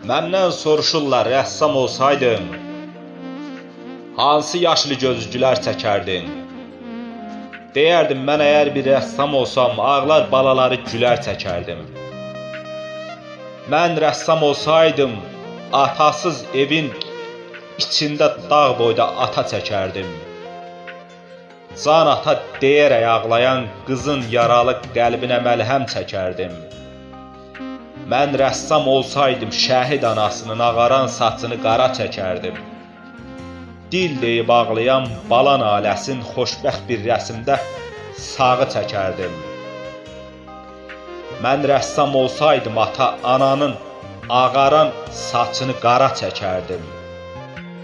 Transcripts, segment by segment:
Məndən soruşurlar, rəssam olsaydın, hansı yaşlı gözlüklər çəkərdin? Deyərdim, mən əgər bir rəssam olsam, ağlar balaları gülər çəkərdim. Mən rəssam olsaydım, atasız evin içində dağ boyda ata çəkərdim. Can ata deyərək ağlayan qızın yaralı qəlbinə məlhəm çəkərdim. Mən rəssam olsaydım, şəhid anasının ağaran saçını qara çəkərdim. Dil deyib ağlayan bala naləsin xoşbəxt bir rəsmdə sağı çəkərdim. Mən rəssam olsaydım, ata ananın ağaran saçını qara çəkərdim.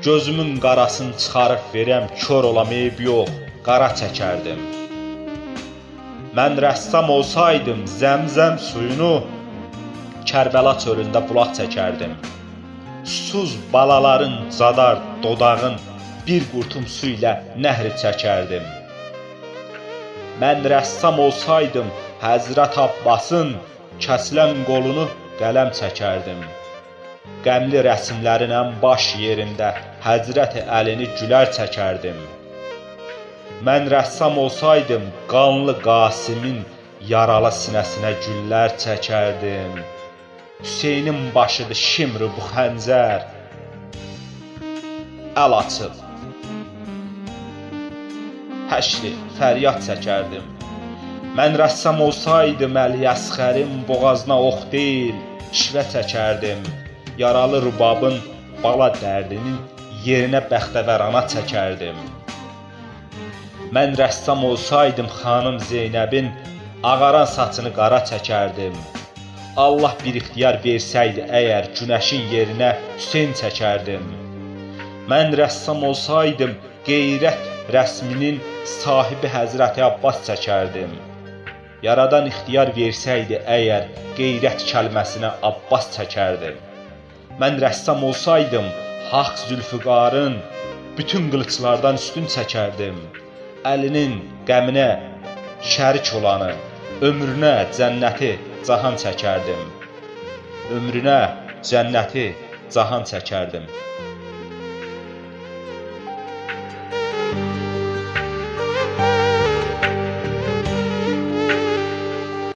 Gözümün qarasını çıxarıb verəm, kör olam eyb yox, qara çəkərdim. Mən rəssam olsaydım, zəmzəm suyunu Kərbəla çölündə bulaq çəkərdim. Susuz balaların cadar dodağın bir qurtum su ilə nəhri çəkərdim. Mən rəssam olsaydım, Həzrət Abbasın kəsilən qolunu qələm çəkərdim. Qəmli rəsmlərin ən baş yerində Həzrət Əlini gülər çəkərdim. Mən rəssam olsaydım, qanlı Qasimin yaralı sinəsinə güllər çəkərdim. Hüseynin başıdır şimri bu xəncər, əl açıb həşri fəryad çəkərdim. Mən rəssam olsaydım, Əli Əsxərin boğazına ox deyil, şivə çəkərdim. Yaralı rubabın bala dərdinin yerinə bəxtəvərana çəkərdim. Mən rəssam olsaydım, xanım Zeynəbin ağaran saçını qara çəkərdim. Allah bir ixtiyar versəydi əgər, günəşin yerinə Hüseyn çəkərdim. Mən rəssam olsaydım, qeyrət rəsminin sahibi Həzrəti Abbas çəkərdim. Yaradan ixtiyar versəydi əgər, qeyrət kəlməsinə Abbas çəkərdim. Mən rəssam olsaydım, Haqq Zülfüqarın bütün qılıçlardan üstün çəkərdim. Əlinin qəminə şərik olanı, ömrünə cənnəti cahan çəkərdim. Ömrünə cənnəti cahan çəkərdim.